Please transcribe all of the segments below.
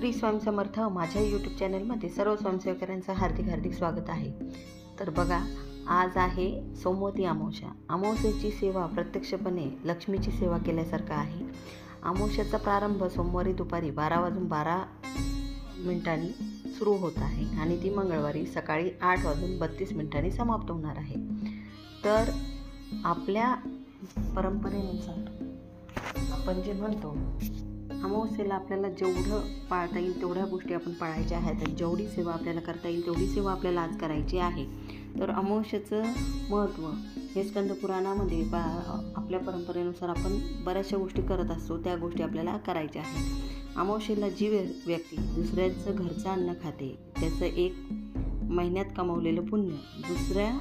श्री स्वामी समर्थ. माझ्या यूट्यूब चॅनलमध्ये सर्व स्वयंसेवकांचं हार्दिक स्वागत आहे. तर बघा, आज आहे सोमवती अमावस्या. अमावस्येची सेवा प्रत्यक्षपणे लक्ष्मीची सेवा केल्यासारखं आहे. अमावस्याचा प्रारंभ सोमवारी दुपारी 12:32 सुरू होत आहे आणि ती मंगळवारी सकाळी 8:32 समाप्त होणार आहे. तर आपल्या परंपरेनुसार आपण जे म्हणतो, अमावस्येला आपल्याला जेवढं पाळता येईल तेवढ्या गोष्टी आपण पाळायच्या आहेत. जेवढी सेवा आपल्याला करता येईल तेवढी सेवा आपल्याला आज करायची आहे. तर अमावस्येचं महत्त्व हे स्कंद पुराणामध्ये आपल्या परंपरेनुसार आपण बऱ्याचशा गोष्टी करत असतो, त्या गोष्टी आपल्याला करायच्या आहेत. अमावस्येला जी व्यक्ती दुसऱ्याचं घरचं अन्न खाते, त्याचं एक महिन्यात कमावलेलं पुण्य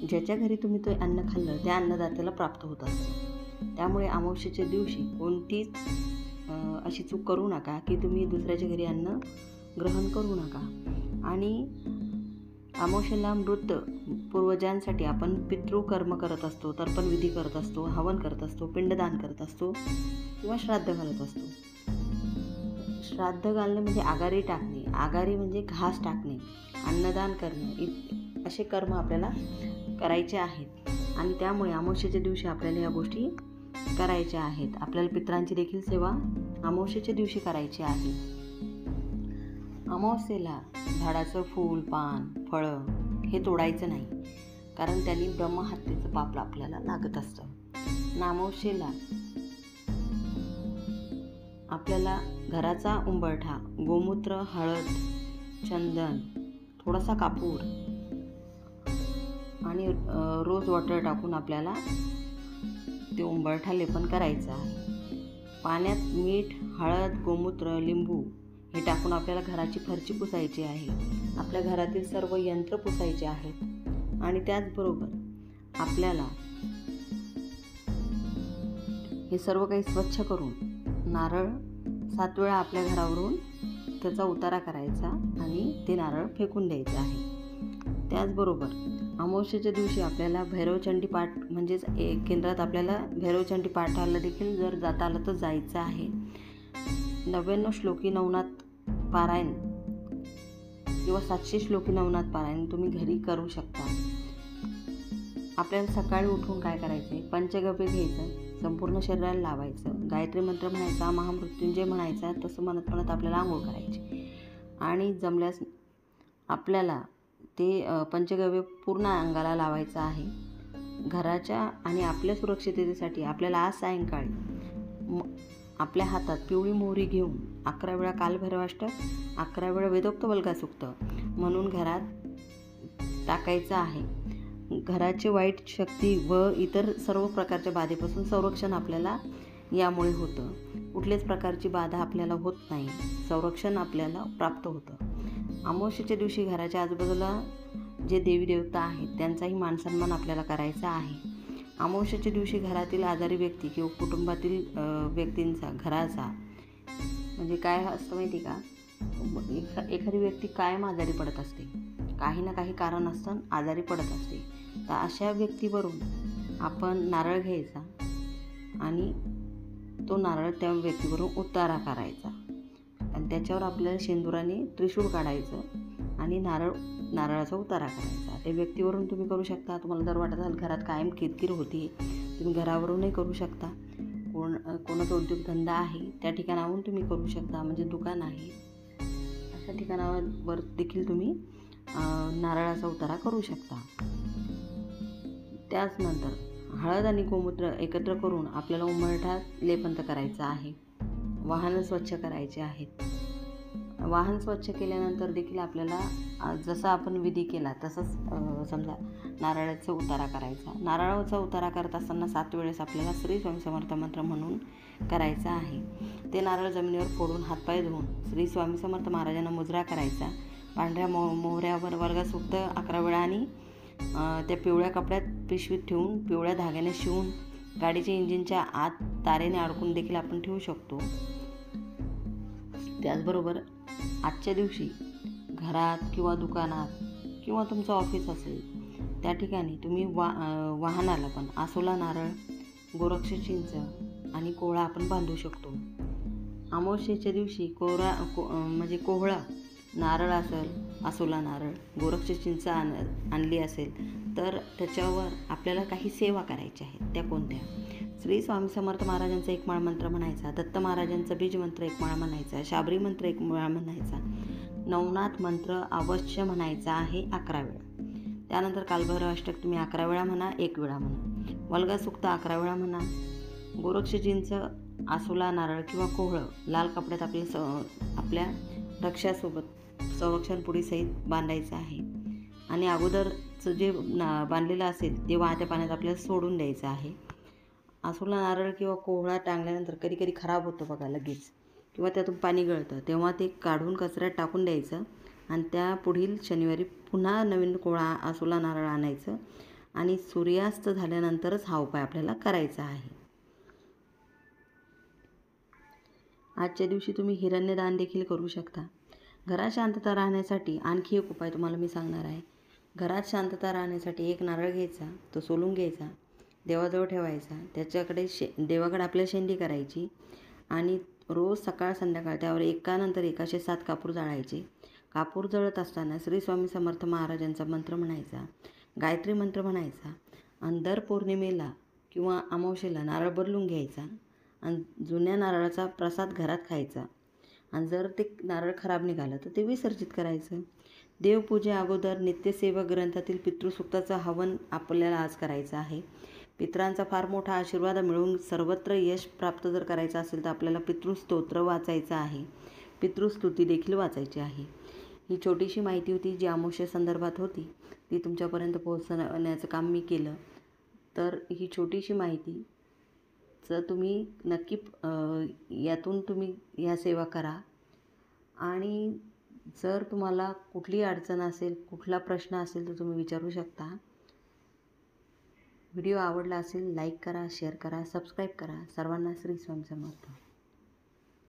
ज्याच्या घरी तुम्ही ते अन्न खाल्लं त्या अन्नदात्याला प्राप्त होत असतं. त्यामुळे अमावस्येच्या दिवशी कोणतीच अशी चूक करू नका की तुम्ही दुसऱ्याच्या घरी अन्न ग्रहण करू नका. आणि अमावस्येला मृत पूर्वजांसाठी आपण पितृकर्म करत असतो, तर्पण विधी करत असतो, हवन करत असतो, पिंडदान करत असतो किंवा श्राद्ध घालत असतो. श्राद्ध घालणे म्हणजे आगारी टाकणे, आगारी म्हणजे घास टाकणे, अन्नदान करणे, असे कर्म आपल्याला करायचे आहेत. आणि त्यामुळे अमावस्येच्या दिवशी आपल्याला या गोष्टी करायच्या आहेत. आपल्याला पितरांची देखील सेवा अमावस्येच्या दिवशी करायची आहे. अमावस्येला झाडाचं फूल, पान, फळं हे तोडायचं नाही, कारण त्यांनी ब्रह्महत्येचं पाप आपल्याला लागत असतं. अमावस्येला आपल्याला घराचा उंबरठा, गोमूत्र, हळद, चंदन, थोडासा कापूर आणि रोज वॉटर टाकून आपल्याला ते उंबरठा लेपन करायचं आहे. पाण्यात मीठ, हळद, गोमूत्र, लिंबू हे टाकून आपल्याला घराची फरची पुसायची आहे. आपल्या घरातील सर्व यंत्र पुसायचे आहेत. आणि त्याचबरोबर आपल्याला हे सर्व काही स्वच्छ करून नारळ 7 वेळा आपल्या घरावरून त्याचा उतारा करायचा आणि ते नारळ फेकून द्यायचे आहे. त्याचबरोबर अमावस्येच्या दिवशी आपल्याला भैरवचंडी पाठ, म्हणजेच केंद्रात आपल्याला भैरवचंडी पाठाला देखील जर जाता आलं तर जायचं आहे. 99 श्लोकी नवनाथ पारायण किंवा 700 श्लोकी नवनाथ पारायण तुम्ही घरी करू शकता. आपल्याला सकाळी उठून काय करायचं आहे, पंचगव्य घ्यायचं, संपूर्ण शरीराला लावायचं, गायत्री मंत्र म्हणायचा, महामृत्युंजय म्हणायचा, तसं म्हणत आपल्याला आंघोळ करायची. आणि जमल्यास आपल्याला ते पंचगव्य पूर्ण अंगाला लावायचं आहे. घराच्या आणि आपल्या सुरक्षिततेसाठी आपल्याला आज सायंकाळी आपल्या हातात पिवळी मोहरी घेऊन 11 वेळा कालभैरवाष्टक, 11 वेळा वेदोक्त वल्गासुक्त म्हणून घरात टाकायचं आहे. घराची वाईट शक्ती व इतर सर्व प्रकारच्या बाधेपासून संरक्षण आपल्याला यामुळे होतं. कुठल्याच प्रकारची बाधा आपल्याला होत नाही, संरक्षण आपल्याला प्राप्त होतं. अमावस्येच्या दिवशी घराच्या आजूबाजूला जे देवी देवता आहेत त्यांचाही मानसन्मान आपल्याला करायचा आहे. अमावस्येच्या दिवशी घरातील आजारी व्यक्ती किंवा कुटुंबातील व्यक्तींचा, घराचा म्हणजे काय असतं माहिती का, एखादी व्यक्ती कायम आजारी पडत असते, काही ना काही कारण असतं आजारी पडत असते. तर अशा व्यक्तीवरून आपण नारळ घ्यायचा आणि तो नारळ त्या व्यक्तीवरून उतारा करायचा आणि त्याच्यावर आपल्याला शेंदुराने त्रिशूळ काढायचं आणि नारळाचा उतारा करायचा. त्या व्यक्तीवरून तुम्ही करू शकता. तुम्हाला जर वाटत असेल घरात कायम किरकिर होती, तुम्ही घरावरूनही करू शकता. कोणाचा उद्योगधंदा आहे त्या ठिकाणावरून तुम्ही करू शकता, म्हणजे दुकान आहे अशा ठिकाणावर देखील तुम्ही नारळाचा उतारा करू शकता. त्याचनंतर हळद आणि गोमूत्र एकत्र करून आपल्याला उंबरठा लेपन करायचा आहे. वाहनं स्वच्छ करायचे आहेत. वाहन स्वच्छ केल्यानंतर देखील आपल्याला जसं आपण विधी केला तसंच समजा नारळाचा उतारा करायचा. नारळाचा उतारा करत असताना 7 वेळेस आपल्याला श्री स्वामी समर्थ मंत्र म्हणून करायचा आहे. ते नारळ जमिनीवर फोडून हातपाय धुवून श्री स्वामी समर्थ महाराजांना मुजरा करायचा. पांढऱ्या मोहऱ्यावर वर्गसूक्त 11 वेळा आणि त्या पिवळ्या कपड्यात पिशवीत ठेवून पिवळ्या धाग्याने शिवून गाडीच्या इंजिनच्या आत तारेने अडकून देखील आपण ठेवू शकतो. त्याचबरोबर आजच्या दिवशी घरात किंवा दुकानात किंवा तुमचं ऑफिस असेल त्या ठिकाणी तुम्ही वाहनाला पण आसोला नारळ, गोरक्ष चिंच आणि कोळा आपण बांधू शकतो. अमावस्येच्या दिवशी म्हणजे कोहळा नारळ असेल, आसोला नारळ, गोरक्ष चिंच आणली असेल तर त्याच्यावर आपल्याला काही सेवा करायच्या आहेत. त्या कोणत्या? श्री स्वामी समर्थ महाराजांचा एक माळ मंत्र म्हणायचा, दत्त महाराजांचा बीज मंत्र एक माळ म्हणायचा, शाबरी मंत्र एक माळ म्हणायचा, नवनाथ मंत्र अवश्य म्हणायचा आहे 11 वेळा. त्यानंतर कालभैरव अष्टक तुम्ही 11 वेळा म्हणा, 1 वेळा म्हणा, वल्गा सुक्त 11 वेळा म्हणा, गोरक्ष चिंच, आसोला नारळ किंवा कोहळं लाल कपड्यात आपल्या रक्षासोबत संरक्षण पुडीसहित बांधायचं आहे आणि अगोदरचं जे बांधलेलं असेल ते वाहत्या पाण्यात आपल्याला सोडून द्यायचं आहे. आसोला नारळ किंवा कोहळा टांगल्यानंतर कधी कधी खराब होतं बघा लगेच, किंवा त्यातून पाणी गळतं, तेव्हा ते काढून कचऱ्यात टाकून द्यायचं आणि त्या पुढील शनिवारी पुन्हा नवीन कोहळा आसोला नारळ आणायचं आणि सूर्यास्त झाल्यानंतरच हा उपाय आपल्याला करायचा आहे. आजच्या दिवशी तुम्ही हिरण्यदान देखील करू शकता. घरात शांतता राहण्यासाठी आणखी एक उपाय तुम्हाला मी सांगणार आहे. घरात शांतता राहण्यासाठी एक नारळ घ्यायचा, तो सोलून घ्यायचा, देवाजवळ ठेवायचा, त्याच्याकडे देवाकडे आपल्या शेंडी करायची आणि रोज सकाळ संध्याकाळ त्यावर एकानंतर एक असे 7 कापूर जाळायचे. कापूर जळत असताना श्री स्वामी समर्थ महाराजांचा मंत्र म्हणायचा, गायत्री मंत्र म्हणायचा आणि दर पौर्णिमेला किंवा अमावस्येला नारळ बदलून घ्यायचा आणि जुन्या नारळाचा प्रसाद घरात खायचा आणि जर ते नारळ खराब निघालं तर ते विसर्जित करायचं. देवपूजे अगोदर नित्यसेवक ग्रंथातील पितृसूक्ताचं हवन आपल्याला आज करायचं आहे. पितरांचा फार मोठा आशीर्वाद मिळवून सर्वत्र यश प्राप्त जर करायचं असेल तर आपल्याला पितृस्तोत्र वाचायचं आहे, पितृस्तुती देखील वाचायची आहे. ही छोटीशी माहिती होती जी अमावस्ये संदर्भात होती, ती तुमच्यापर्यंत पोहोचवण्याचं काम मी केलं. तर ही छोटीशी माहिती तुम्ही नक्की यातून तुम्ही ह्या सेवा करा आणि जर तुम्हाला कुठली अडचण असेल, कुठला प्रश्न असेल तर तुम्ही विचारू शकता. व्हिडिओ आवडला असेल लाईक करा, शेअर करा, सबस्क्राईब करा. सर्वांना श्री स्वामी समर्थ.